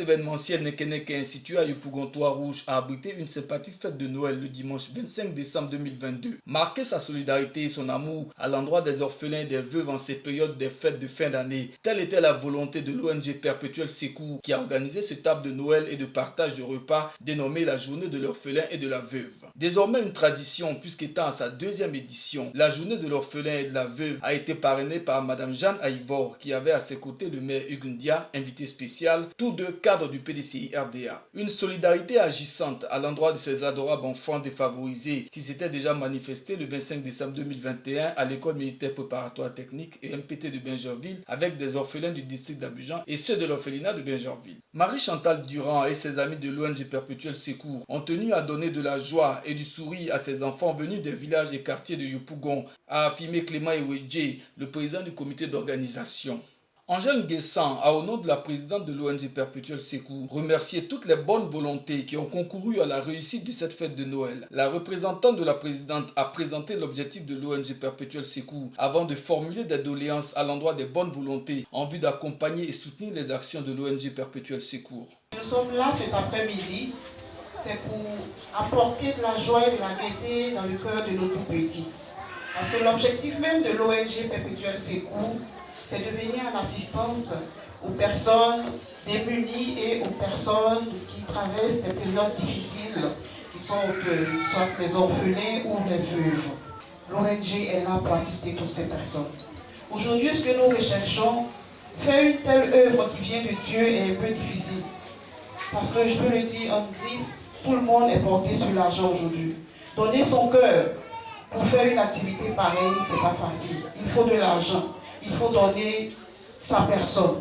événementiel Nekeneke situé à Yopougon-Trois-Rouges a abrité une sympathique fête de Noël le dimanche 25 décembre 2022. Marquer sa solidarité et son amour à l'endroit des orphelins et des veuves en ces périodes des fêtes de fin d'année. Telle était la volonté de l'ONG Perpétuel Secours qui a organisé ce table de Noël et de partage de repas dénommé la journée de l'orphelin et de la veuve. Désormais une tradition puisqu'étant à sa deuxième édition, la journée de l'orphelin et de la veuve a été parrainée par Madame Jeanne Aïvor qui avait à ses côtés le maire Hugues Ndia, invité spécial, tous deux cadres du PDCI RDA. Une solidarité agissante à l'endroit de ces adorables enfants défavorisés qui s'étaient déjà manifestés le 25 décembre 2021 à l'école militaire préparatoire technique et MPT de Bingerville avec des orphelins du district d'Abidjan et ceux de l'orphelinat de Bingerville. Marie-Chantal Durand et ses amis de l'ONG Perpétuel Secours ont tenu à donner de la joie et du sourire à ces enfants venus des villages et quartiers de Yopougon, a affirmé Clément Ewedje, le président du comité d'organisation. Angèle Guessan a, au nom de la présidente de l'ONG Perpétuel Secours, remercié toutes les bonnes volontés qui ont concouru à la réussite de cette fête de Noël. La représentante de la présidente a présenté l'objectif de l'ONG Perpétuel Secours avant de formuler des doléances à l'endroit des bonnes volontés en vue d'accompagner et soutenir les actions de l'ONG Perpétuel Secours. Nous sommes là cet après-midi, c'est pour apporter de la joie et de la gaieté dans le cœur de nos tout-petits. Parce que l'objectif même de l'ONG Perpétuel Secours, c'est de venir en assistance aux personnes démunies et aux personnes qui traversent des périodes difficiles, qui sont soit les orphelins ou les veuves. L'ONG est là pour assister toutes ces personnes. Aujourd'hui, ce que nous recherchons, faire une telle œuvre qui vient de Dieu est un peu difficile. Parce que je peux le dire en griffe, tout le monde est porté sur l'argent aujourd'hui. Donner son cœur pour faire une activité pareille, c'est pas facile. Il faut de l'argent. Il faut donner sa personne.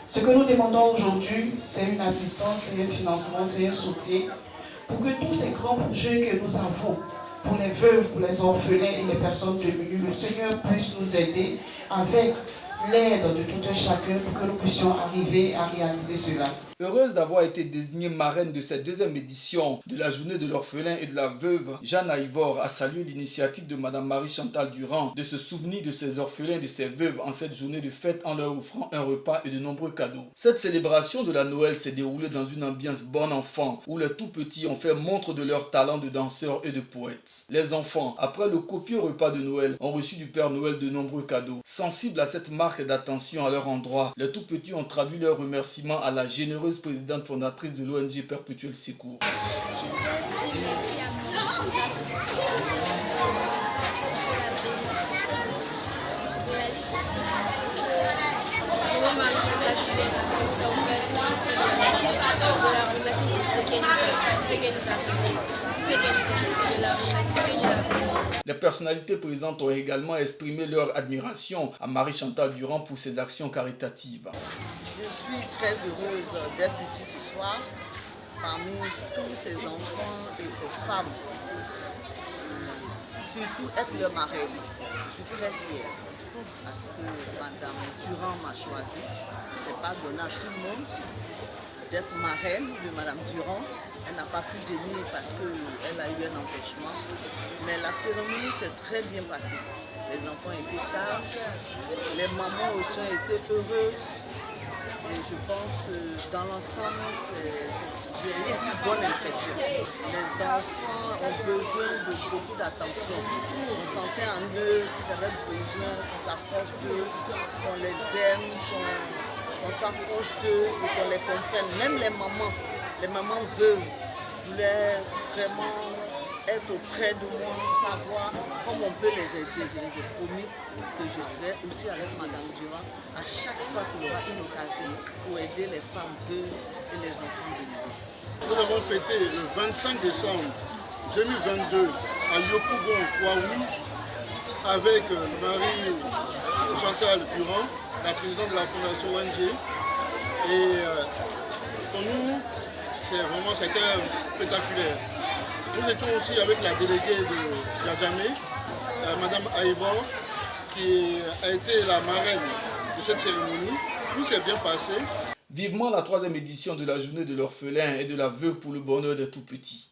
Ce que nous demandons aujourd'hui, c'est une assistance, c'est un financement, c'est un soutien pour que tous ces grands projets que nous avons, pour les veuves, pour les orphelins et les personnes démunies, le Seigneur puisse nous aider avec l'aide de tout un chacun pour que nous puissions arriver à réaliser cela. Heureuse d'avoir été désignée marraine de cette deuxième édition de la journée de l'orphelin et de la veuve, Jeanne Aïvor a salué l'initiative de Madame Marie-Chantal Durand de se souvenir de ces orphelins et de ces veuves en cette journée de fête en leur offrant un repas et de nombreux cadeaux. Cette célébration de la Noël s'est déroulée dans une ambiance bon enfant où les tout-petits ont fait montre de leur talent de danseurs et de poètes. Les enfants, après le copieux repas de Noël, ont reçu du Père Noël de nombreux cadeaux. Sensibles à cette marque d'attention à leur endroit, les tout-petits ont traduit leurs remerciements à la généreuse présidente fondatrice de l'ONG Perpétuel Secours. Je veux dire merci à Marie-Chantal pour tout ce qu'elle a fait. Moi, Marie-Chantal nous a offert de la remercier pour tout ce qu'elle nous a donné, tout ce qu'elle nous a fait, de la remercier, que Dieu la bénisse. Les personnalités présentes ont également exprimé leur admiration à Marie-Chantal Durand pour ses actions caritatives. Je suis très heureuse d'être ici ce soir parmi tous ces enfants et ces femmes. Surtout être leur marraine. Je suis très fière parce que Madame Durand m'a choisi. Ce n'est pas donné à tout le monde d'être marraine de Madame Durand. Elle n'a pas pu venir parce qu'elle a eu un empêchement. Mais la cérémonie s'est très bien passée. Les enfants étaient sages, les mamans aussi ont été heureuses. Et je pense que dans l'ensemble, j'ai eu une bonne impression. Les enfants ont besoin de beaucoup d'attention. On sentait en eux qu'ils avaient besoin qu'on s'approche d'eux, qu'on les aime, qu'on s'approche d'eux et qu'on les comprenne. Même les mamans veuves voulaient vraiment être auprès de moi, savoir comment on peut les aider. Je les ai promis que je serai aussi avec Madame Durand à chaque fois qu'il y aura une occasion pour aider les femmes veuves et les enfants de Noël. Nous avons fêté le 25 décembre 2022 à Yopougon, Trois-Rouges, avec Marie-Chantal Durand, la présidente de la fondation ONG. Et pour nous, c'était spectaculaire. Nous étions aussi avec la déléguée de Yadjamé, Madame Aïvor, qui a été la marraine de cette cérémonie. Tout s'est bien passé. Vivement la troisième édition de la journée de l'orphelin et de la veuve pour le bonheur des tout-petits.